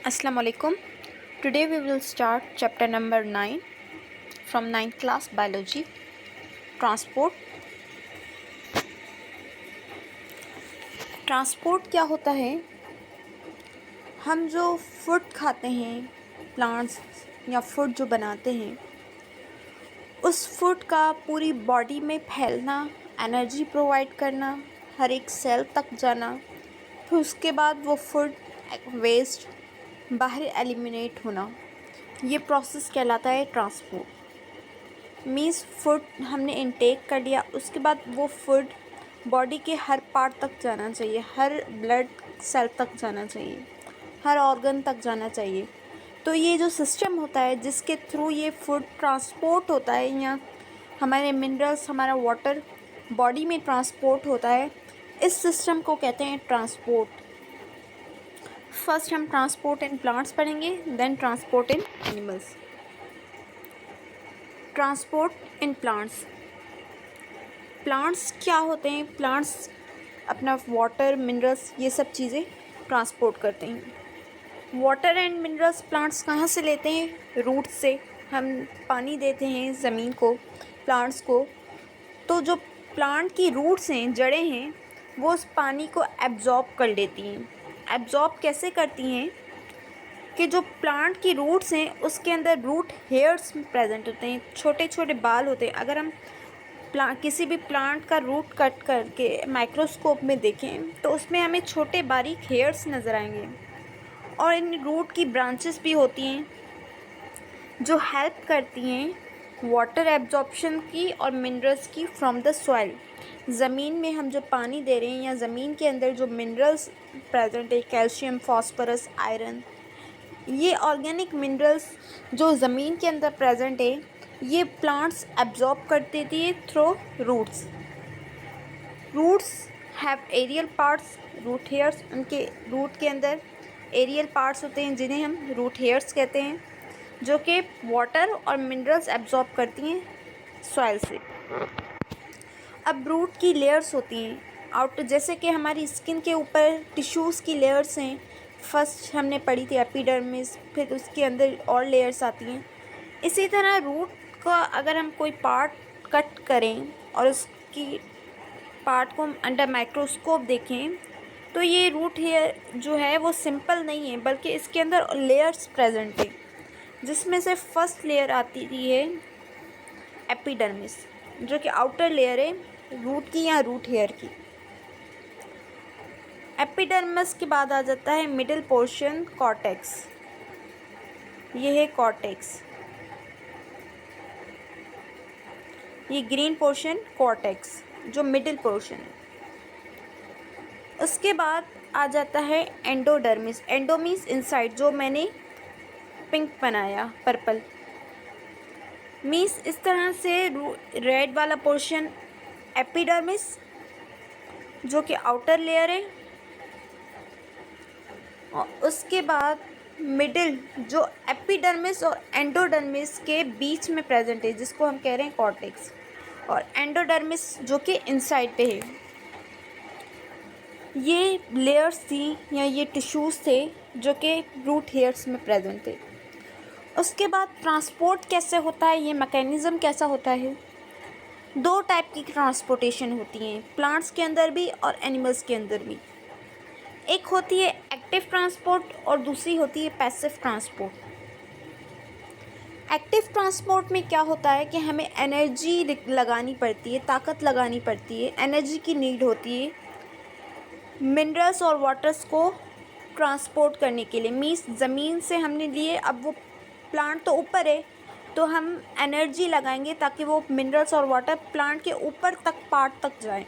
Assalamu alaikum. Today we will start chapter number 9 from 9th class biology, transport. Transport क्या होता है? हम जो फूड खाते हैं, प्लांट्स या फूड जो बनाते हैं, उस फूड का पूरी बॉडी में फैलना, एनर्जी प्रोवाइड करना, हर एक सेल तक जाना, फिर उसके बाद वो फूड वेस्ट बाहर एलिमिनेट होना, ये प्रोसेस कहलाता है ट्रांसपोर्ट। मीन्स फूड हमने इनटेक कर लिया, उसके बाद वो फूड बॉडी के हर पार्ट तक जाना चाहिए, हर ब्लड सेल तक जाना चाहिए, हर ऑर्गन तक जाना चाहिए। तो ये जो सिस्टम होता है जिसके थ्रू ये फूड ट्रांसपोर्ट होता है या हमारे मिनरल्स, हमारा वाटर बॉडी में ट्रांसपोर्ट होता है, इस सिस्टम को कहते हैं ट्रांसपोर्ट। फर्स्ट हम ट्रांसपोर्ट इन प्लांट्स पढ़ेंगे, then transport in animals. Transport in plants. Plants क्या होते हैं? प्लांट्स अपना वाटर, मिनरल्स, ये सब चीज़ें ट्रांसपोर्ट करते हैं। वाटर एंड मिनरल्स प्लांट्स कहाँ से लेते हैं? रूट से। हम पानी देते हैं ज़मीन को, प्लांट्स को, तो जो प्लांट की रूट्स हैं, जड़ें हैं, वो उस पानी को एब्जॉर्ब कर लेती हैं। एब्जॉर्ब कैसे करती हैं कि जो प्लांट की रूट्स हैं उसके अंदर रूट हेयर्स प्रेजेंट होते हैं, छोटे छोटे बाल होते हैं। अगर हम किसी भी प्लांट का रूट कट करके माइक्रोस्कोप में देखें तो उसमें हमें छोटे बारीक हेयर्स नज़र आएंगे, और इन रूट की ब्रांचेस भी होती हैं जो हेल्प करती हैं वाटर एब्जॉर्प्शन की और मिनरल्स की फ्रॉम द सॉइल। ज़मीन में हम जो पानी दे रहे हैं या ज़मीन के अंदर जो मिनरल्स प्रेजेंट है, कैल्शियम, फास्फोरस, आयरन, ये ऑर्गेनिक मिनरल्स जो ज़मीन के अंदर प्रेजेंट है, ये प्लांट्स एब्जॉर्ब कर देती है through roots. Roots have aerial parts, root hairs. उनके रूट के अंदर एरियल पार्ट्स होते हैं जिन्हें हम रूट हेयर्स कहते हैं, जो कि वाटर और मिनरल्स एब्जॉर्ब करती हैं सॉइल से। अब रूट की लेयर्स होती हैं जैसे कि हमारी स्किन के ऊपर टिश्यूज़ की लेयर्स हैं। फर्स्ट हमने पढ़ी थी एपिडर्मिस, फिर उसके अंदर और लेयर्स आती हैं। इसी तरह रूट का अगर हम कोई पार्ट कट करें और उसकी पार्ट को अंडर माइक्रोस्कोप देखें तो ये रूट हेयर जो है वो सिंपल नहीं है, बल्कि इसके अंदर लेयर्स प्रेजेंट है, जिसमें से फर्स्ट लेयर आती है एपिडर्मिस, जो कि आउटर लेयर है रूट की या रूट हेयर की। एपिडर्मिस के बाद आ जाता है मिडिल पोर्शन, कॉर्टेक्स। ये है कॉर्टेक्स, ये ग्रीन पोर्शन कॉर्टेक्स जो मिडिल पोर्शन है। उसके बाद आ जाता है एंडोडर्मिस। एंडोमीन्स इनसाइड, जो मैंने पिंक बनाया, पर्पल मीन्स इस तरह से। रेड वाला पोर्शन एपिडर्मिस जो कि आउटर लेयर है, और उसके बाद मिडिल जो एपिडर्मिस और एंडोडर्मिस के बीच में प्रेजेंट है, जिसको हम कह रहे हैं कॉर्टेक्स, और एंडोडर्मिस जो कि इनसाइड पे है। ये लेयर्स थी या ये टिश्यूज़ थे जो कि रूट हेयर्स में प्रेजेंट थे। उसके बाद ट्रांसपोर्ट कैसे होता है, ये मैकेनिज़्म कैसा होता है? दो टाइप की ट्रांसपोर्टेशन होती हैं, प्लांट्स के अंदर भी और एनिमल्स के अंदर भी। एक होती है एक्टिव ट्रांसपोर्ट और दूसरी होती है पैसिव ट्रांसपोर्ट। एक्टिव ट्रांसपोर्ट में क्या होता है कि हमें एनर्जी लगानी पड़ती है, ताकत लगानी पड़ती है, एनर्जी की नीड होती है मिनरल्स और वाटर्स को ट्रांसपोर्ट करने के लिए। मीन्स ज़मीन से हमने लिए, अब वो प्लांट तो ऊपर है, तो हम एनर्जी लगाएंगे ताकि वो मिनरल्स और वाटर प्लांट के ऊपर तक, पार्ट तक जाए।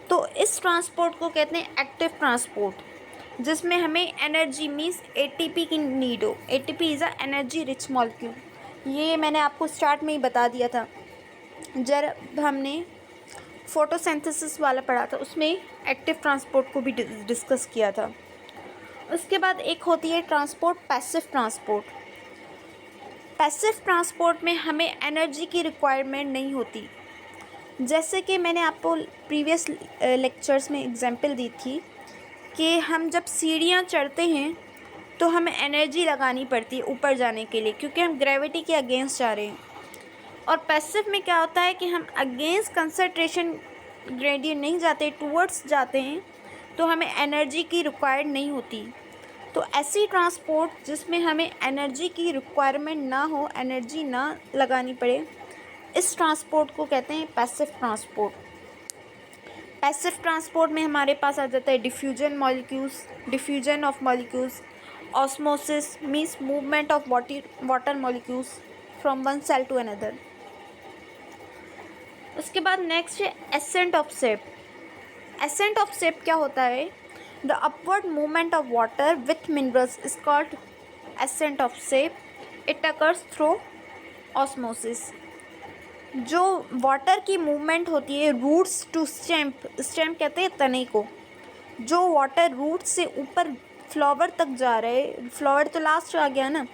तो इस ट्रांसपोर्ट को कहते हैं एक्टिव ट्रांसपोर्ट, जिसमें हमें एनर्जी मीन्स एटीपी की नीड हो। ATP is a energy rich molecule. ये मैंने आपको स्टार्ट में ही बता दिया था जब हमने फोटोसिंथेसिस वाला पढ़ा था, उसमें एक्टिव ट्रांसपोर्ट को भी डिस्कस किया था। उसके बाद एक होती है transport passive transport. Passive transport में हमें एनर्जी की रिक्वायरमेंट नहीं होती। जैसे कि मैंने आपको प्रीवियस लेक्चर्स में एग्जांपल दी थी कि हम जब सीढ़ियाँ चढ़ते हैं तो हमें एनर्जी लगानी पड़ती है ऊपर जाने के लिए, क्योंकि हम ग्रेविटी के अगेंस्ट जा रहे हैं। और पैसिव में क्या होता है कि हम अगेंस्ट कंसंट्रेशन ग्रेडियंट नहीं जाते, टूवर्ड्स जाते हैं, तो हमें एनर्जी की रिक्वायर्ड नहीं होती। तो ऐसी ट्रांसपोर्ट जिसमें हमें एनर्जी की रिक्वायरमेंट ना हो, एनर्जी ना लगानी पड़े, इस ट्रांसपोर्ट को कहते हैं पैसिव ट्रांसपोर्ट। पैसिव ट्रांसपोर्ट में हमारे पास आ जाता है diffusion of molecules, osmosis means movement of water molecules from one cell to another. उसके बाद नेक्स्ट है ascent of sap. Ascent of sap क्या होता है? The upward movement of water with minerals is called ascent of sap. It occurs through osmosis. जो water की movement होती है रूट्स टू स्टेम कहते हैं तने को, जो वाटर रूट से ऊपर फ्लावर तक जा रहे, फ्लावर तो लास्ट आ गया ना,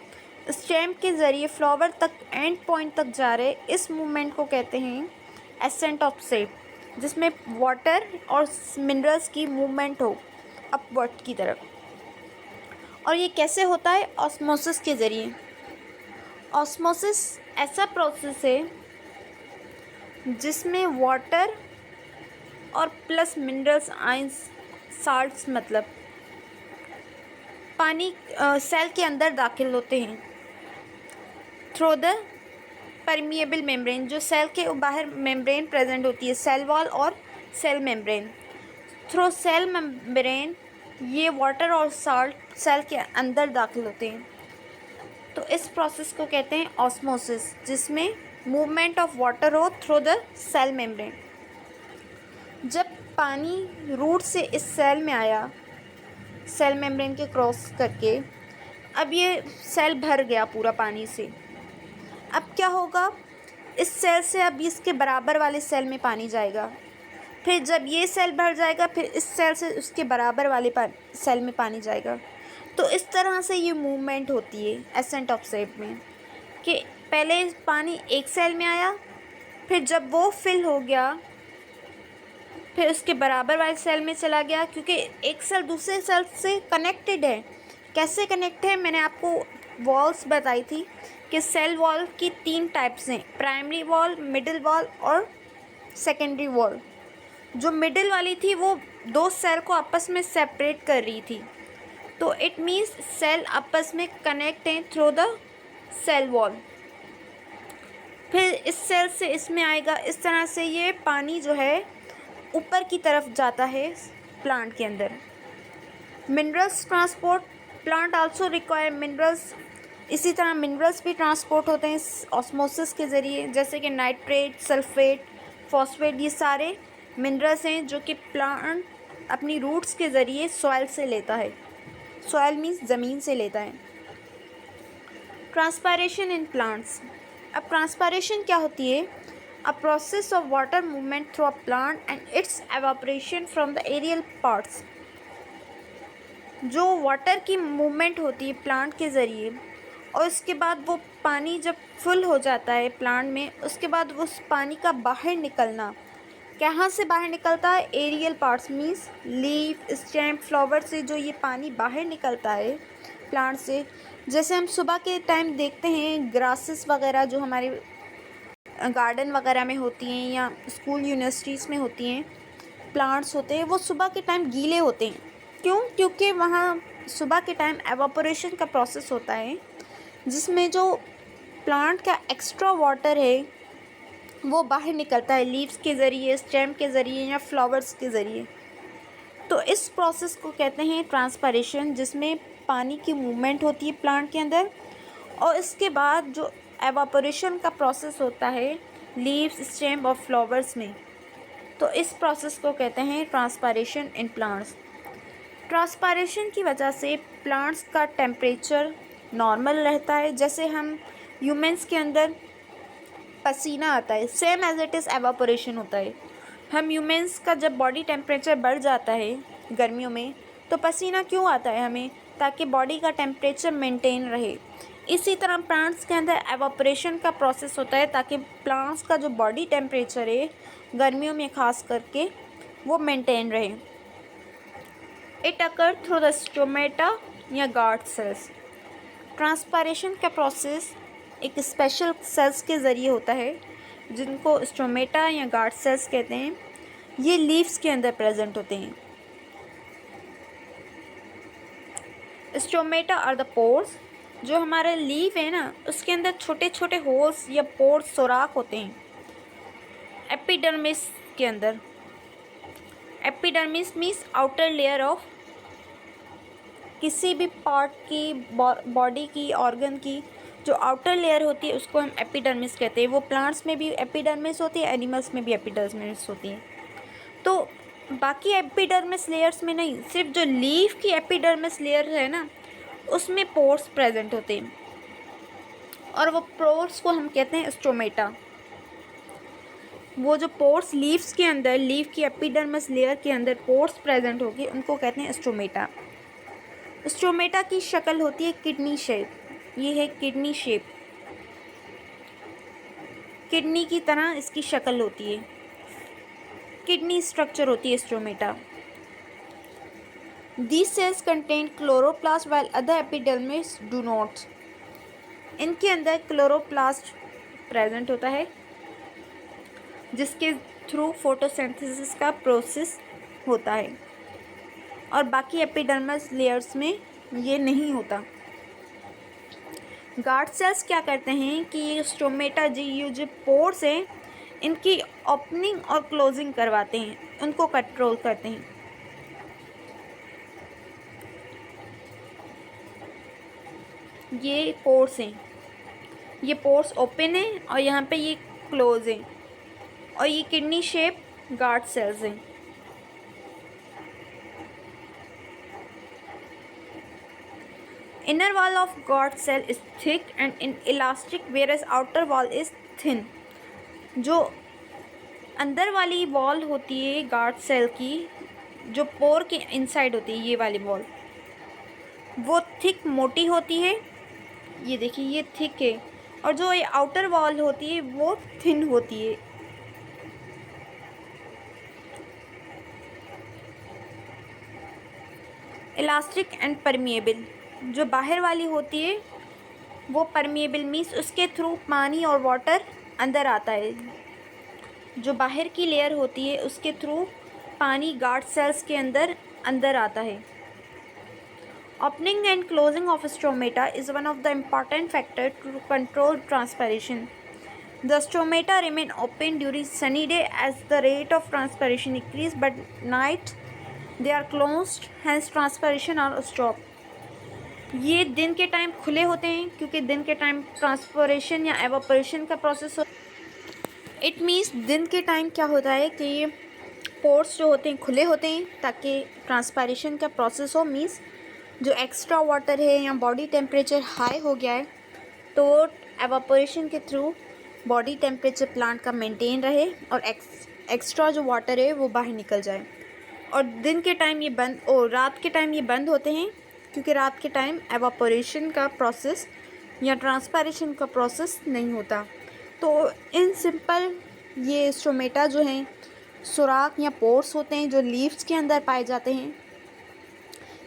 स्टेम के ज़रिए फ्लावर तक एंड पॉइंट तक जा रहे, इस मूवमेंट को कहते हैं एसेंट ऑफ शेप, जिसमें वाटर और मिनरल्स की मूवमेंट हो अपवर्ड की तरफ। और ये कैसे होता है? ऑस्मोसिस के ज़रिए। ऑस्मोसिस ऐसा प्रोसेस है जिसमें वाटर और प्लस मिनरल्स आयंस साल्ट्स मतलब पानी सेल के अंदर दाखिल होते हैं थ्रू द परमिएबल मेम्ब्रेन। जो सेल के बाहर मेम्ब्रेन प्रेजेंट होती है, सेल वॉल और cell membrane, through cell membrane ये वाटर और साल्ट सेल के अंदर दाखिल होते हैं। तो इस प्रोसेस को कहते हैं ऑस्मोसिस, जिसमें मूवमेंट ऑफ वाटर हो थ्रू द सेल मेम्ब्रेन। जब पानी रूट से इस सेल में आया, सेल मेम्ब्रेन के क्रॉस करके, अब ये सेल भर गया पूरा पानी से। अब क्या होगा? इस सेल से अब इसके बराबर वाले सेल में पानी जाएगा, फिर जब ये सेल भर जाएगा फिर इस सेल से उसके बराबर वाले सेल में पानी जाएगा। तो इस तरह से ये मूवमेंट होती है एसेंट ऑफ शेप में, कि पहले पानी एक सेल में आया, फिर जब वो फिल हो गया फिर उसके बराबर वाले सेल में चला गया, क्योंकि एक सेल दूसरे सेल से कनेक्टेड है। कैसे कनेक्ट है? मैंने आपको वॉल्स बताई थी कि सेल वॉल की 3 टाइप्स हैं, प्राइमरी वॉल, मिडिल वॉल और सेकेंडरी वॉल। जो मिडिल वाली थी वो 2 सेल को आपस में सेपरेट कर रही थी, तो इट मीन्स सेल आपस में कनेक्ट हैं थ्रू द सेल वॉल। फिर इस सेल से इसमें आएगा, इस तरह से ये पानी जो है ऊपर की तरफ जाता है प्लांट के अंदर। Minerals transport, plant also require minerals. इसी तरह मिनरल्स भी ट्रांसपोर्ट होते हैं ऑस्मोसिस के ज़रिए, जैसे कि नाइट्रेट, सल्फेट, फॉस्फेट, ये सारे मिनरल्स हैं जो कि प्लांट अपनी रूट्स के ज़रिए सॉइल से लेता है। सॉइल मीन्स ज़मीन से लेता है। Transpiration in plants. अब ट्रांसपायरेशन क्या होती है? A process of water movement through a plant and its evaporation from the aerial parts. जो वाटर की मूवमेंट होती है प्लांट के ज़रिए, और उसके बाद वो पानी जब फुल हो जाता है प्लांट में, उसके बाद उस पानी का बाहर निकलना, कहाँ से बाहर निकलता है? Aerial parts means leaf, stem, flower से जो ये पानी बाहर निकलता है प्लांट से। जैसे हम सुबह के टाइम देखते हैं ग्रासेस वगैरह जो हमारे गार्डन वगैरह में होती हैं या स्कूल यूनिवर्सिटीज़ में होती हैं, प्लांट्स होते हैं, वो सुबह के टाइम गीले होते हैं। क्यों? क्योंकि वहाँ सुबह के टाइम एवापोरेशन का प्रोसेस होता है, जिसमें जो प्लांट का एक्स्ट्रा वाटर है वो बाहर निकलता है लीव्स के ज़रिए, स्टेम के ज़रिए या फ्लावर्स के ज़रिए। तो इस प्रोसेस को कहते हैं ट्रांसपायरेशन, जिसमें पानी की मूवमेंट होती है प्लांट के अंदर, और इसके बाद जो एवापोरेशन का प्रोसेस होता है लीव्स, स्टेम और फ्लावर्स में, तो इस प्रोसेस को कहते हैं ट्रांसपायरेशन इन प्लांट्स। ट्रांसपायरेशन की वजह से प्लांट्स का टेम्परेचर नॉर्मल रहता है। जैसे हम ह्यूमंस के अंदर पसीना आता है, same as it is evaporation होता है। हम ह्यूमंस का जब बॉडी टेम्परेचर बढ़ जाता है गर्मियों में, तो पसीना क्यों आता है हमें? ताकि बॉडी का टेम्परेचर मेंटेन रहे। इसी तरह प्लांट्स के अंदर एवापोरेशन का प्रोसेस होता है ताकि प्लांट्स का जो बॉडी टेम्परेचर है गर्मियों में ख़ास करके वो मेंटेन रहे। It occur through the stomata या गार्ड सेल्स। ट्रांसपायरेशन का प्रोसेस एक स्पेशल सेल्स के ज़रिए होता है जिनको स्टोमेटा या गार्ड सेल्स कहते हैं। ये लीव्स के अंदर प्रेजेंट होते हैं। Stomata are the pores. जो हमारा लीफ है ना, उसके अंदर छोटे छोटे होल्स या पोर्स, सुराख होते हैं एपिडर्मिस के अंदर। Epidermis means outer layer of किसी भी पार्ट की, बॉडी की, ऑर्गन की जो आउटर लेयर होती है उसको हम एपिडर्मिस कहते हैं। वो प्लांट्स में भी एपिडर्मिस होती है, एनिमल्स में भी एपिडर्मिस होती है। तो बाकी एपिडर्मिस लेयर्स में नहीं, सिर्फ जो लीफ की एपिडर्मिस लेयर है ना, उसमें पोर्स प्रेजेंट होते हैं और वो पोर्स को हम कहते हैं स्टोमेटा। वो जो पोर्स लीव्स के अंदर, लीफ की एपिडर्मिस लेयर के अंदर पोर्स प्रेजेंट होगी, उनको कहते हैं स्टोमेटा। स्टोमेटा की शक्ल होती है किडनी शेप। ये है किडनी शेप, किडनी की तरह इसकी शक्ल होती है, किडनी स्ट्रक्चर होती है stomata. These cells contain chloroplast while other epidermis do not. इनके अंदर क्लोरोप्लास्ट प्रेजेंट होता है जिसके थ्रू फोटोसिंथेसिस का प्रोसेस होता है और बाकी एपिडर्मस लेयर्स में ये नहीं होता। गार्ड सेल्स क्या करते हैं कि ये स्टोमेटा ये जो पोर्स हैं इनकी ओपनिंग और क्लोजिंग करवाते हैं, उनको कंट्रोल करते हैं। ये पोर्स हैं, ये पोर्स ओपन है और यहाँ पे ये क्लोज है और ये किडनी शेप गार्ड सेल्स हैं। Inner wall of guard cell is thick and in elastic whereas outer wall is thin. जो अंदर वाली वॉल होती है गार्ड सेल की, जो पोर के इनसाइड होती है, ये वाली वॉल वो थिक मोटी होती है। ये देखिए ये थिक है और जो ये आउटर वॉल होती है वो थिन होती है। Elastic and permeable. जो बाहर वाली होती है वो परमिएबल मीन्स उसके थ्रू पानी और वाटर अंदर आता है। जो बाहर की लेयर होती है उसके थ्रू पानी गार्ड सेल्स के अंदर आता है। Opening and closing of stomata is one of the important factors to control transpiration. The stomata remain open during sunny day as the rate of transpiration increases, but night they are closed, hence transpiration are stopped. ये दिन के time खुले होते हैं क्योंकि दिन के time transportation या एवापोरेशन का प्रोसेस हो। इट मीन्स दिन के टाइम क्या होता है कि ये पोर्स जो होते हैं खुले होते हैं ताकि ट्रांसपायरेशन का प्रोसेस हो। मीन्स जो एक्स्ट्रा वाटर है या बॉडी टेम्परेचर हाई हो गया है तो एवापोरेशन के थ्रू बॉडी टेम्परेचर प्लांट का मेंटेन रहे और एक्स्ट्रा जो वाटर है वो बाहर निकल जाए। और दिन के टाइम ये बंद और रात के टाइम ये बंद होते हैं क्योंकि रात के टाइम एवापोरेशन का प्रोसेस या ट्रांसपायरेशन का प्रोसेस नहीं होता। तो इन सिंपल ये स्टोमेटा जो हैं सुराख या पोर्स होते हैं जो लीव्स के अंदर पाए जाते हैं,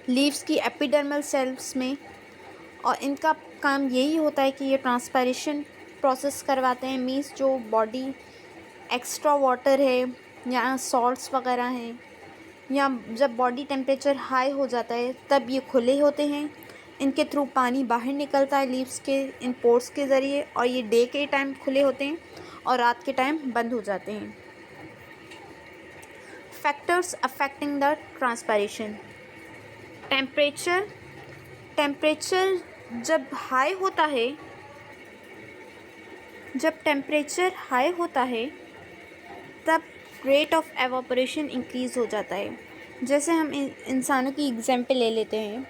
लीव्स की एपिडर्मल सेल्स में, और इनका काम यही होता है कि ये ट्रांसपायरेशन प्रोसेस करवाते हैं। मीन्स जो बॉडी एक्स्ट्रा वाटर है या सॉल्ट्स वगैरह हैं या जब बॉडी टेम्परेचर हाई हो जाता है तब ये खुले होते हैं, इनके थ्रू पानी बाहर निकलता है लीव्स के इन पोर्स के ज़रिए, और ये डे के टाइम खुले होते हैं और रात के टाइम बंद हो जाते हैं। Factors affecting the transpiration. Temperature जब हाई होता है, जब टेम्परेचर हाई होता है तब रेट ऑफ एवापोरेशन इंक्रीज़ हो जाता है। जैसे हम इंसानों की एग्जांपल ले लेते हैं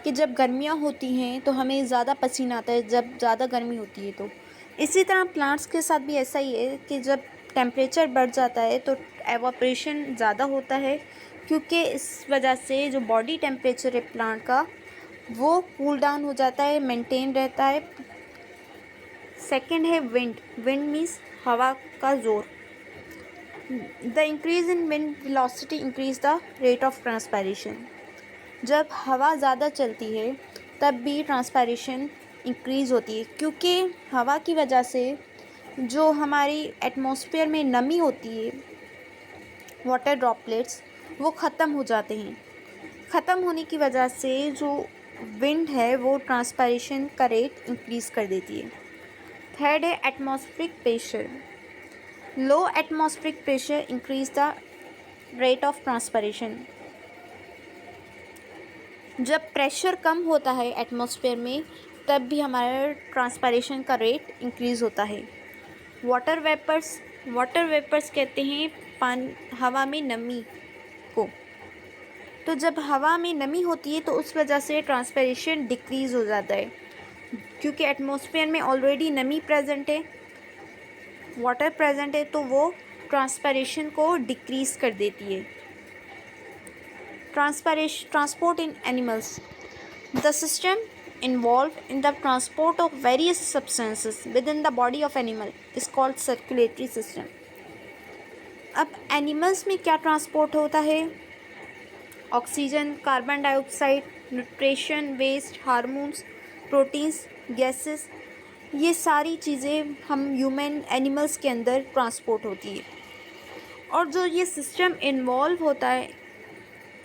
कि जब गर्मियाँ होती हैं तो हमें ज़्यादा पसीना आता है जब ज़्यादा गर्मी होती है। तो इसी तरह प्लांट्स के साथ भी ऐसा ही है कि जब टेम्परेचर बढ़ जाता है तो एवापोरेशन ज़्यादा होता है, क्योंकि इस वजह से जो बॉडी टेम्परेचर है प्लांट का वो कूल डाउन हो जाता है, मेंटेन रहता है। सेकंड है विंड। विंड मीन्स हवा का ज़ोर। The increase in wind velocity increase the rate of transpiration. जब हवा ज़्यादा चलती है तब भी ट्रांसपायरेशन इंक्रीज़ होती है, क्योंकि हवा की वजह से जो हमारी एटमॉस्फेयर में नमी होती है, वाटर ड्रॉपलेट्स, वो ख़त्म हो जाते हैं। ख़त्म होने की वजह से जो विंड है वो ट्रांसपायरेशन का रेट इंक्रीज़ कर देती है। थर्ड है atmospheric pressure. Low atmospheric pressure increase the rate of transpiration. जब प्रेशर कम होता है एटमॉस्फेयर में तब भी हमारा ट्रांसपायरेशन का रेट इंक्रीज़ होता है। वाटर वेपर्स कहते हैं पानी, हवा में नमी को। तो जब हवा में नमी होती है तो उस वजह से ट्रांसपायरेशन डिक्रीज़ हो जाता है, क्योंकि एटमॉस्फेयर में ऑलरेडी नमी प्रेजेंट है, वाटर प्रेजेंट है, तो वो ट्रांसपायरेशन को डिक्रीज़ कर देती है। Transport in animals. The system involved in the transport of various substances within the body of animal is called circulatory system. अब एनिमल्स में क्या ट्रांसपोर्ट होता है? Oxygen, carbon dioxide, nutrition, waste, hormones, proteins, gases, ये सारी चीज़ें हम human animals के अंदर ट्रांसपोर्ट होती है। और जो ये सिस्टम इन्वॉल्व होता है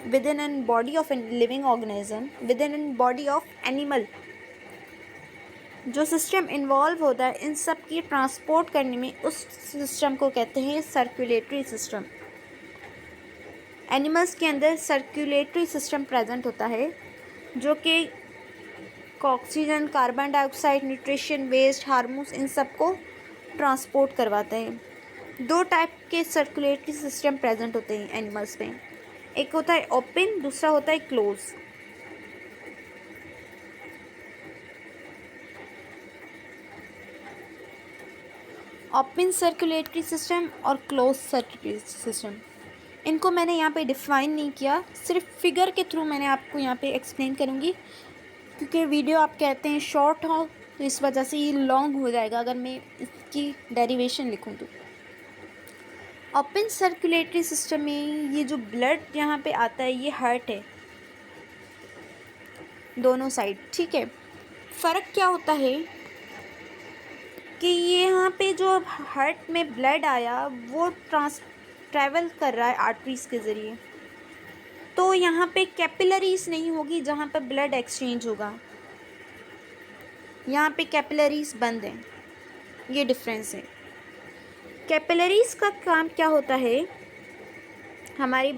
within an body of a living organism, within an body of animal, जो सिस्टम इन्वॉल्व होता है इन सब की ट्रांसपोर्ट करने में, उस सिस्टम को कहते हैं सर्कुलेटरी सिस्टम। एनिमल्स के अंदर सर्कुलेटरी सिस्टम प्रेजेंट होता है, जो कि oxygen, carbon dioxide, nutrition, waste, hormones, इन सब को ट्रांसपोर्ट करवाता है। दो टाइप के सर्कुलेटरी सिस्टम प्रेजेंट होते हैं एनिमल्स में, एक होता है ओपन, दूसरा होता है क्लोज। ओपन सर्कुलेटरी सिस्टम और क्लोज सर्कुलेटरी सिस्टम, इनको मैंने यहाँ पे डिफाइन नहीं किया, सिर्फ फिगर के थ्रू मैंने आपको यहाँ पे एक्सप्लेन करूँगी, क्योंकि वीडियो आप कहते हैं शॉर्ट हो, तो इस वजह से ये लॉन्ग हो जाएगा अगर मैं इसकी डेरिवेशन लिखूँ तो। ओपन सर्कुलेटरी सिस्टम में ये जो ब्लड यहाँ पे आता है ये हार्ट है, दोनों साइड, ठीक है। फ़र्क क्या होता है कि ये यहाँ पे जो हार्ट में ब्लड आया वो ट्रैवल कर रहा है आर्टरीज़ के ज़रिए, तो यहाँ पे कैपिलरीज़ नहीं होगी जहाँ पे ब्लड एक्सचेंज होगा, यहाँ पे कैपिलरीज़ बंद हैं, ये डिफरेंस है। कैपिलरीज़ का काम क्या होता है? हमारी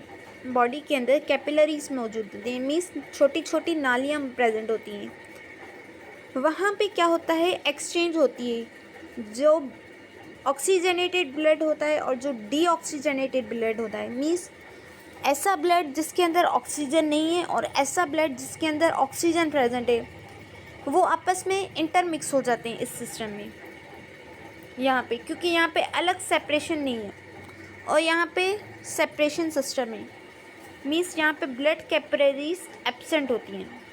बॉडी के अंदर कैपिलरीज़ मौजूद होती हैं, मीन्स छोटी छोटी नालियाँ प्रेजेंट होती हैं। वहाँ पे क्या होता है? एक्सचेंज होती है, जो ऑक्सीजनेटेड ब्लड होता है और जो डीऑक्सीजनेटेड ब्लड होता है, मीन्स ऐसा ब्लड जिसके अंदर ऑक्सीजन नहीं है और ऐसा ब्लड जिसके अंदर ऑक्सीजन प्रेजेंट है, वो आपस में इंटरमिक्स हो जाते हैं इस सिस्टम में यहाँ पे, क्योंकि यहाँ पे अलग सेपरेशन नहीं है और यहाँ पे सेपरेशन सिस्टम है, मीन्स यहाँ पे ब्लड कैपिलरीज एब्सेंट होती हैं।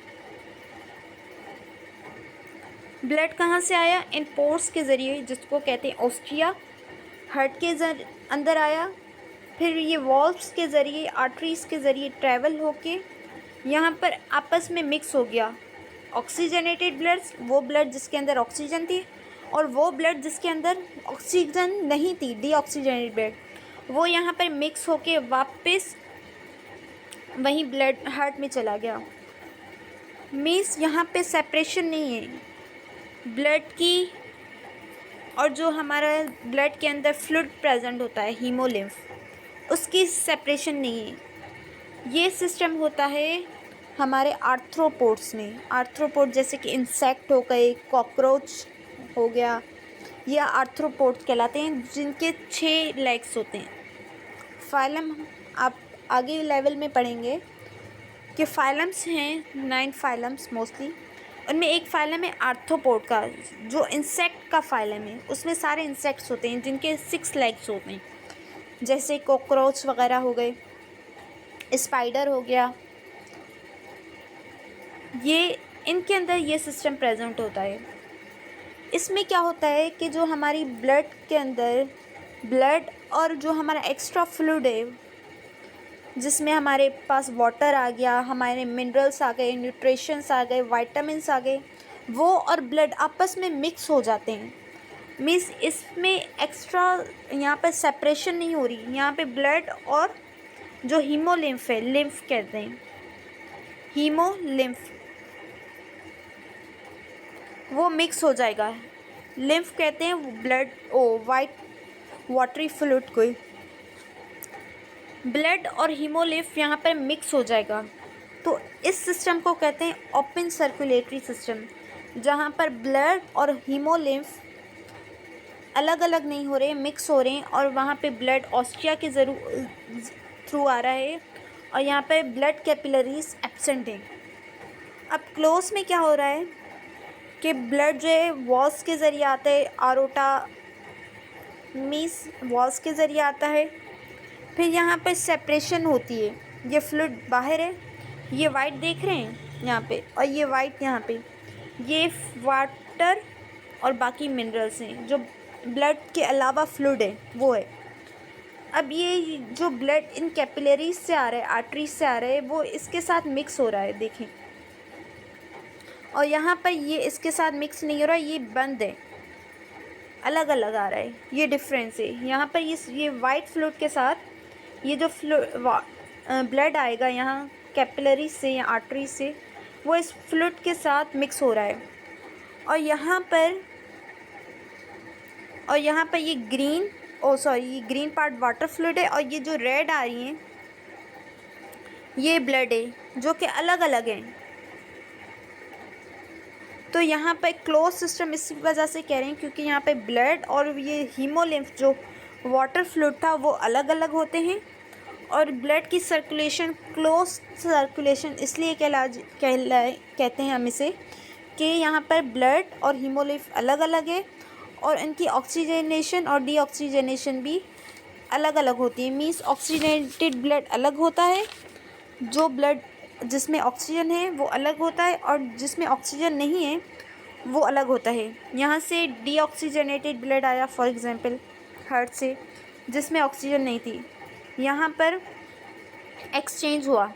ब्लड कहाँ से आया? इन पोर्स के ज़रिए, जिसको कहते हैं ऑस्ट्रिया, हार्ट के अंदर आया, फिर ये वॉल्व्स के ज़रिए, आर्टरीज़ के ज़रिए ट्रैवल होके यहाँ पर आपस में मिक्स हो गया। ऑक्सीजनेटेड ब्लड, वो ब्लड जिसके अंदर ऑक्सीजन थी, और वो ब्लड जिसके अंदर ऑक्सीजन नहीं थी, डीऑक्सीजनेटेड ब्लड, वो यहाँ पर मिक्स होके वापस वहीं ब्लड हार्ट में चला गया। मीन्स यहाँ पे सेपरेशन नहीं है ब्लड की, और जो हमारा ब्लड के अंदर फ्लूइड प्रेजेंट होता है हीमोलिम्फ, उसकी सेपरेशन नहीं है। ये सिस्टम होता है हमारे आर्थ्रोपोड्स में। आर्थ्रोपोड जैसे कि इंसेक्ट हो गए, कॉकरोच हो गया, या आर्थ्रोपोड्स कहलाते हैं, जिनके 6 लेग्स होते हैं। फाइलम आप आगे लेवल में पढ़ेंगे कि फाइलम्स हैं 9 फाइलम्स मोस्टली, उनमें एक फाइलम है आर्थ्रोपोड का, जो इंसेक्ट का फाइलम है। उसमें सारे इंसेक्ट्स होते हैं जिनके 6 लेग्स होते हैं, जैसे कॉकरोच वगैरह हो गए, स्पाइडर हो गया, ये इनके अंदर ये सिस्टम प्रेजेंट होता है। इसमें क्या होता है कि जो हमारी ब्लड के अंदर ब्लड और जो हमारा एक्स्ट्रा फ्लूइड है जिसमें हमारे पास वाटर आ गया, हमारे मिनरल्स आ गए, न्यूट्रिशंस आ गए, वाइटामिन्स आ गए, वो और ब्लड आपस में मिक्स हो जाते हैं। मीन्स इसमें एक्स्ट्रा यहाँ पे सेपरेशन नहीं हो रही। यहाँ पे ब्लड और जो हीमोलिम्फ है, लिम्फ कहते हैं, हीमोलिम्फ, वो मिक्स हो जाएगा। लिम्फ कहते हैं ब्लड, वाइट वाटरी फ्लूइड को। ब्लड और हीमोलिम्फ यहाँ पर मिक्स हो जाएगा, तो इस सिस्टम को कहते हैं ओपन सर्कुलेटरी सिस्टम, जहाँ पर ब्लड और हीमोलिम्फ अलग अलग नहीं हो रहे, मिक्स हो रहे हैं, और वहाँ पे ब्लड ऑस्टिया के थ्रू आ रहा है, और यहाँ पे ब्लड कैपिलरीज एब्सेंट हैं। अब क्लोज में क्या हो रहा है कि ब्लड जो है वॉल्स के ज़रिए आता है, आरोटा मीस वॉल्स के ज़रिए आता है, फिर यहाँ पे सेपरेशन होती है। ये फ्लूइड बाहर है, ये वाइट देख रहे हैं यहाँ पे, और ये वाइट यहाँ पे, ये वाटर और बाकी मिनरल्स हैं जो ब्लड के अलावा फ्लूइड है वो है। अब ये जो ब्लड इन कैपिलरीज से आ रहा है, आर्टरीज से आ रहा है, वो इसके साथ मिक्स हो रहा है, देखें, और यहाँ पर ये इसके साथ मिक्स नहीं हो रहा है, ये बंद है, अलग अलग आ रहा है, ये डिफरेंस है। यहाँ पर ये वाइट फ्लूइड के साथ ये जो ब्लड आएगा यहाँ कैपिलरी से या आर्टरी से, वो इस फ्लूइड के साथ मिक्स हो रहा है, और यहाँ पर ये ग्रीन पार्ट वाटर फ्लूइड है, और ये जो रेड आ रही हैं ये ब्लड है, जो कि अलग अलग हैं। तो यहाँ पर क्लोज सिस्टम इस वजह से कह रहे हैं क्योंकि यहाँ पे ब्लड और ये हीमोलिम्फ जो वाटर फ्लूइड था वो अलग अलग होते हैं, और ब्लड की सर्कुलेशन क्लोज सर्कुलेशन इसलिए कहते हैं हम इसे, कि यहाँ पर ब्लड और हीमोलिम्फ अलग अलग है, और इनकी ऑक्सीजनेशन और डीऑक्सीजनेशन भी अलग अलग होती है। मीन्स ऑक्सीजनेटेड ब्लड अलग होता है, जो ब्लड जिसमें ऑक्सीजन है वो अलग होता है, और जिसमें ऑक्सीजन नहीं है वो अलग होता है। यहाँ से डीऑक्सीजनेटेड ब्लड आया, फॉर एग्जांपल हार्ट से, जिसमें ऑक्सीजन नहीं थी, यहाँ पर एक्सचेंज हुआ,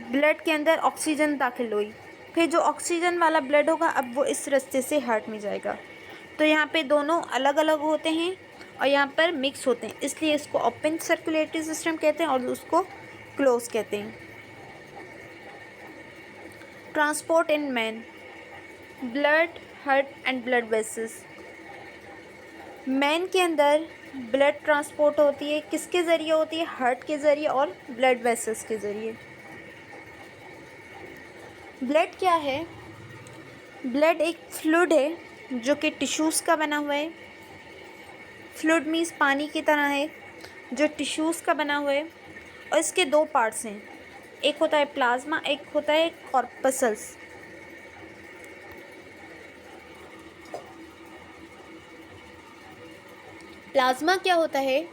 ब्लड के अंदर ऑक्सीजन दाखिल हुई, फिर जो ऑक्सीजन वाला ब्लड होगा अब वो इस रास्ते से हार्ट में जाएगा। तो यहाँ पे दोनों अलग अलग होते हैं और यहाँ पर मिक्स होते हैं, इसलिए इसको ओपन सर्कुलेटरी सिस्टम कहते हैं और उसको क्लोज कहते हैं। Transport in man, blood, heart and blood vessels. Man के अंदर ब्लड ट्रांसपोर्ट होती है, किसके ज़रिए होती है? हार्ट के ज़रिए और ब्लड वेसल्स के ज़रिए। ब्लड क्या है? ब्लड एक फ्लूइड है जो कि टिश्यूज़ का बना हुआ है। फ्लूइड मीन्स पानी की तरह है जो टिश्यूज़ का बना हुआ है, और इसके दो पार्ट्स हैं, एक होता है प्लाज्मा, एक होता है कॉर्पसल्स। प्लाज्मा क्या होता है?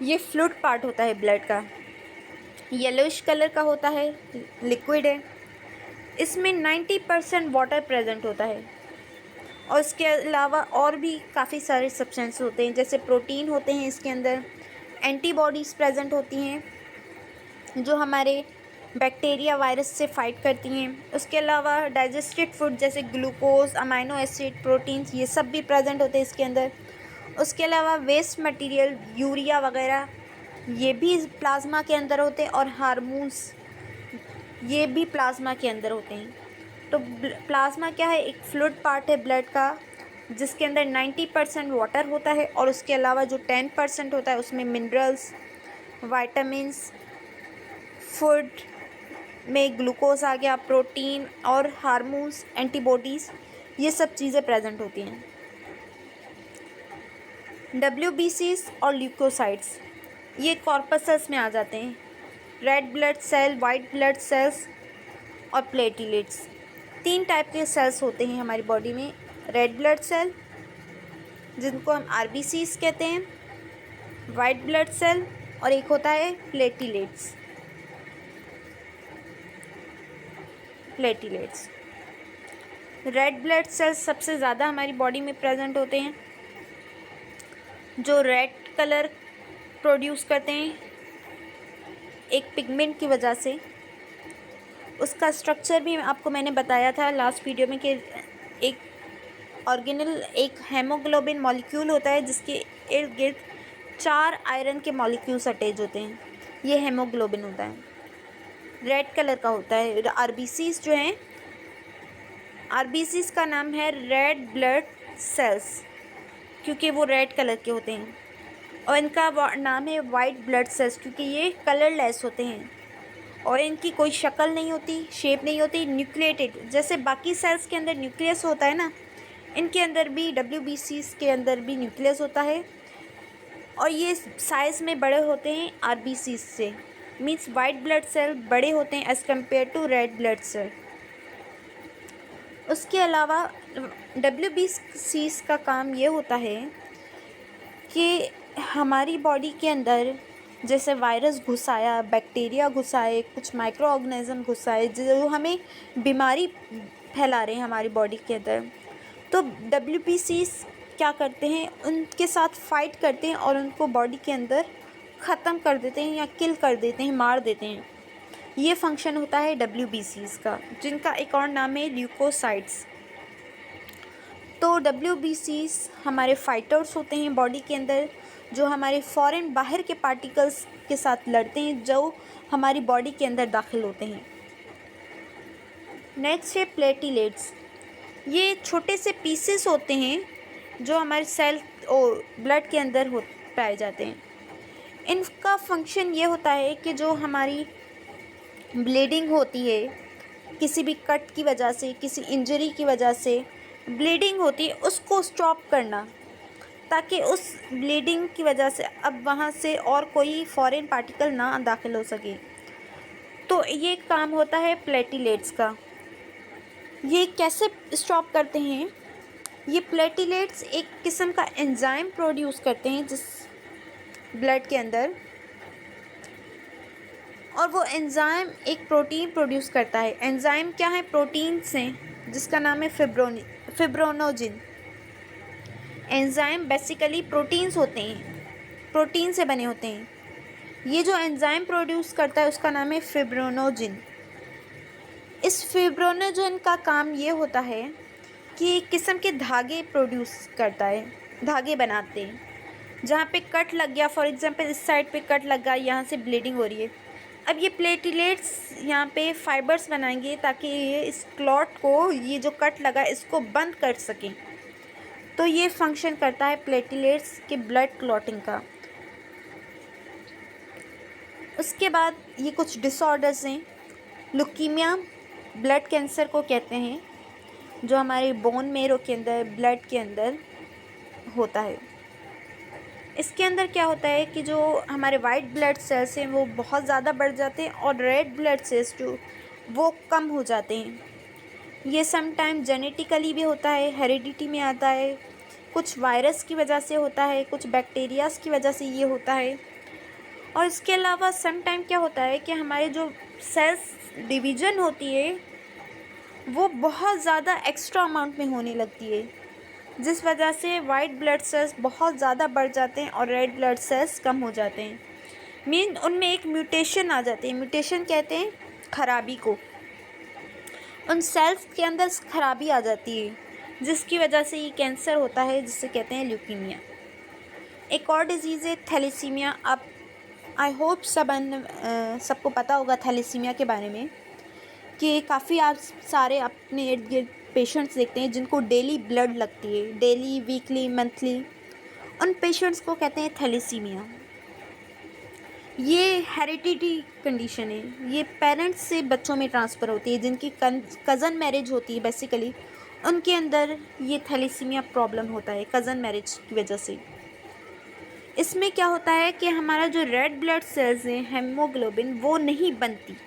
ये फ्लूइड पार्ट होता है ब्लड का, येलोइश कलर का होता है, लिक्विड है, इसमें 90% वाटर प्रेजेंट होता है, और इसके अलावा और भी काफ़ी सारे सब्सटेंस होते हैं, जैसे प्रोटीन होते हैं इसके अंदर, एंटीबॉडीज़ प्रेजेंट होती हैं जो हमारे बैक्टीरिया वायरस से फाइट करती हैं। उसके अलावा डाइजेस्टेड फूड जैसे ग्लूकोज, अमाइनो एसिड, प्रोटीन्स, ये सब भी प्रेजेंट होते हैं इसके अंदर। उसके अलावा वेस्ट मटेरियल, यूरिया वगैरह, ये भी प्लाज्मा के अंदर होते हैं, और हार्मोन्स ये भी प्लाज्मा के अंदर होते हैं। तो प्लाज्मा क्या है? एक फ्लूइड पार्ट है ब्लड का, जिसके अंदर 90% वाटर होता है, और उसके अलावा जो 10% होता है उसमें मिनरल्स, वाइटामिन्स, फूड में ग्लूकोज आ गया, प्रोटीन और हार्मोन्स, एंटीबॉडीज़, ये सब चीज़ें प्रेजेंट होती हैं। WBCs और ल्यूकोसाइट्स ये कॉर्पसल्स में आ जाते हैं। Red blood cell, white blood cells और प्लेटलेट्स, 3 टाइप के सेल्स होते हैं हमारी बॉडी में। रेड ब्लड सेल जिनको हम RBCs कहते हैं, वाइट ब्लड सेल, और एक होता है प्लेटलेट्स। रेड ब्लड सेल्स सबसे ज़्यादा हमारी बॉडी में प्रेजेंट होते हैं, जो रेड कलर प्रोड्यूस करते हैं। एक पिगमेंट की वजह से। उसका स्ट्रक्चर भी आपको मैंने बताया था लास्ट वीडियो में कि एक ऑर्गेनल, एक हेमोग्लोबिन मॉलिक्यूल होता है जिसके इर्द गिर्द 4 आयरन के मॉलिक्यूल्स अटैच होते हैं। ये हेमोग्लोबिन होता है, रेड कलर का होता है। आरबीसीज जो हैं, आरबीसीज का नाम है रेड ब्लड सेल्स, क्योंकि वो रेड कलर के होते हैं। और इनका नाम है वाइट ब्लड सेल्स, क्योंकि ये कलरलेस होते हैं और इनकी कोई शक्ल नहीं होती, शेप नहीं होती। न्यूक्लिएटेड, जैसे बाकी सेल्स के अंदर न्यूक्लियस होता है ना, इनके अंदर भी WBCs के अंदर भी न्यूक्लियस होता है और ये साइज़ में बड़े होते हैं RBCs से। मीन्स वाइट ब्लड सेल बड़े होते हैं as compare to red blood cell. उसके अलावा WBCs का काम ये होता है कि हमारी बॉडी के अंदर जैसे वायरस घुस आया, बैक्टीरिया घुस आए, कुछ माइक्रो ऑर्गेनिज्म घुस आए जो हमें बीमारी फैला रहे हैं हमारी बॉडी के अंदर, तो WBCs क्या करते हैं, उनके साथ फाइट करते हैं और उनको बॉडी के अंदर ख़त्म कर देते हैं या किल कर देते हैं, मार देते हैं। ये फंक्शन होता है WBCs का, जिनका एक और नाम है ल्यूकोसाइट्स। तो WBCs हमारे फाइटर्स होते हैं बॉडी के अंदर, जो हमारे फॉरेन बाहर के पार्टिकल्स के साथ लड़ते हैं जो हमारी बॉडी के अंदर दाखिल होते हैं। नेक्स्ट है प्लेटलेट्स। ये छोटे से पीसेस होते हैं जो हमारे सेल और ब्लड के अंदर पाए जाते हैं। इनका फंक्शन ये होता है कि जो हमारी ब्लीडिंग होती है, किसी भी कट की वजह से, किसी इंजरी की वजह से ब्लीडिंग होती है, उसको स्टॉप करना, ताकि उस ब्लीडिंग की वजह से अब वहाँ से और कोई फॉरेन पार्टिकल ना दाखिल हो सके। तो ये काम होता है प्लेटलेट्स का। ये कैसे स्टॉप करते हैं? ये प्लेटलेट्स एक किस्म का एंजाइम प्रोड्यूस करते हैं जिस ब्लड के अंदर, और वो एंजाइम एक प्रोटीन प्रोड्यूस करता है। एंजाइम क्या है? प्रोटीन से, जिसका नाम है फिब्रोनोजिन। एंजाइम बेसिकली प्रोटीन्स होते हैं, प्रोटीन से बने होते हैं। ये जो एंजाइम प्रोड्यूस करता है उसका नाम है फिब्रोनोजिन। इस फिब्रोनोजिन का काम ये होता है कि एक किस्म के धागे प्रोड्यूस करता है, धागे बनाते हैं। जहाँ पे कट लग गया, फॉर एग्जांपल इस साइड पे कट लग गया, यहाँ से ब्लीडिंग हो रही है, अब ये प्लेटलेट्स यहाँ पे फाइबर्स बनाएंगे ताकि ये इस क्लॉट को, ये जो कट लगा, इसको बंद कर सकें। तो ये फंक्शन करता है प्लेटलेट्स के ब्लड क्लॉटिंग का। उसके बाद ये कुछ डिसऑर्डर्स हैं। लुकीमिया ब्लड कैंसर को कहते हैं, जो हमारे बोन मेरो के अंदर, ब्लड के अंदर होता है। इसके अंदर क्या होता है कि जो हमारे वाइट ब्लड सेल्स हैं वो बहुत ज़्यादा बढ़ जाते हैं और रेड ब्लड सेल्स जो वो कम हो जाते हैं। ये समटाइम जेनेटिकली भी होता है, हेरिडिटी में आता है, कुछ वायरस की वजह से होता है, कुछ बैक्टीरियाज की वजह से ये होता है। और इसके अलावा समटाइम क्या होता है कि हमारे जो सेल्स डिवीज़न होती है वो बहुत ज़्यादा एक्स्ट्रा अमाउंट में होने लगती है, जिस वजह से वाइट ब्लड सेल्स बहुत ज़्यादा बढ़ जाते हैं और रेड ब्लड सेल्स कम हो जाते हैं। मीन उनमें एक म्यूटेशन आ जाती है। म्यूटेशन कहते हैं खराबी को। उन सेल्स के अंदर खराबी आ जाती है, जिसकी वजह से ये कैंसर होता है, जिसे कहते हैं ल्यूकीमिया। एक और डिजीज़ है थैलेसीमिया। आप आई होप सबको पता होगा थैलेसीमिया के बारे में, कि काफ़ी आप सारे अपने इर्द गिर्द पेशेंट्स देखते हैं जिनको डेली ब्लड लगती है, डेली, वीकली, मंथली। उन पेशेंट्स को कहते हैं थैलेसीमिया। ये हेरिडिटी कंडीशन है, ये पेरेंट्स से बच्चों में ट्रांसफ़र होती है। जिनकी कज़न मैरिज होती है बेसिकली, उनके अंदर ये थैलेसीमिया प्रॉब्लम होता है कज़न मैरिज की वजह से। इसमें क्या होता है कि हमारा जो रेड ब्लड सेल्स हैं, हेमोग्लोबिन, वो नहीं बनती।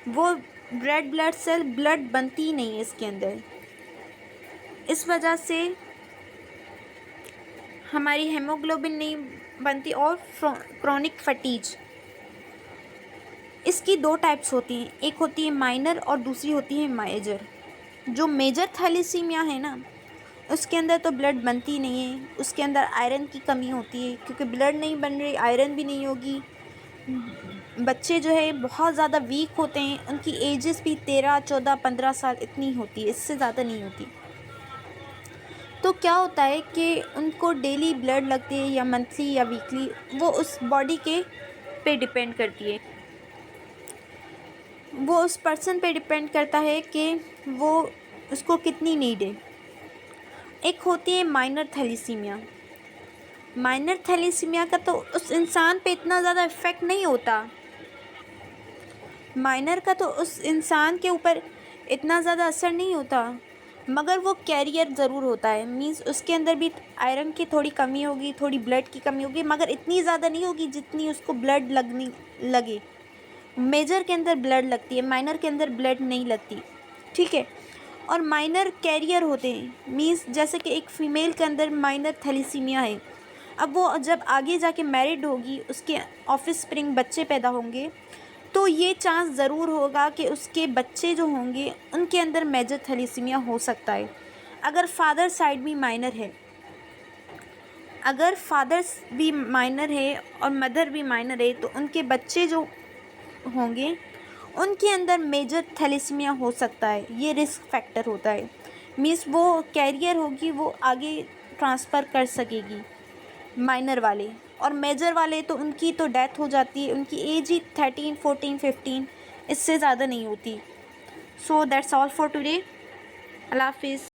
वो रेड ब्लड सेल ब्लड बनती ही नहीं है इसके अंदर। इस वजह से हमारी हेमोग्लोबिन नहीं बनती। और क्रोनिक फटीज, इसकी 2 टाइप्स होती हैं, एक होती है माइनर और दूसरी होती है मेजर। जो मेजर थैलेसीमिया है ना, उसके अंदर तो ब्लड बनती नहीं है, उसके अंदर आयरन की कमी होती है, क्योंकि ब्लड नहीं बन रही, आयरन भी नहीं होगी, बच्चे जो है बहुत ज़्यादा वीक होते हैं, उनकी एजेस भी 13, 14, 15 साल इतनी होती है, इससे ज़्यादा नहीं होती। तो क्या होता है कि उनको डेली ब्लड लगती है या मंथली या वीकली, वो उस बॉडी के पे डिपेंड करती है, वो उस पर्सन पे डिपेंड करता है कि वो उसको कितनी नीड है। एक होती है माइनर थैलेसीमिया। माइनर थैलेसीमिया का तो उस इंसान पे इतना ज़्यादा इफ़ेक्ट नहीं होता, माइनर का तो उस इंसान के ऊपर इतना ज़्यादा असर नहीं होता, मगर वो कैरियर ज़रूर होता है। मींस उसके अंदर भी आयरन की थोड़ी कमी होगी, थोड़ी ब्लड की कमी होगी, मगर इतनी ज़्यादा नहीं होगी जितनी उसको ब्लड लगनी लगे। मेजर के अंदर ब्लड लगती है, माइनर के अंदर ब्लड नहीं लगती, ठीक है। और माइनर कैरियर होते हैं, मींस जैसे कि एक फ़ीमेल के अंदर माइनर थैलेसीमिया है, अब वो जब आगे जाके मैरिड होगी, उसके ऑफस्प्रिंग बच्चे पैदा होंगे, तो ये चांस ज़रूर होगा कि उसके बच्चे जो होंगे उनके अंदर मेजर थैलेसीमिया हो सकता है। अगर फादर साइड भी माइनर है, अगर फादर भी माइनर है और मदर भी माइनर है, तो उनके बच्चे जो होंगे उनके अंदर मेजर थैलेसीमिया हो सकता है। ये रिस्क फैक्टर होता है, मीन्स वो कैरियर होगी, वो आगे ट्रांसफ़र कर सकेगी माइनर वाले। और मेजर वाले तो उनकी तो डेथ हो जाती है, उनकी एज ही 13, 14, 15, इससे ज़्यादा नहीं होती। So that's all for today. अल्लाह हाफिज़।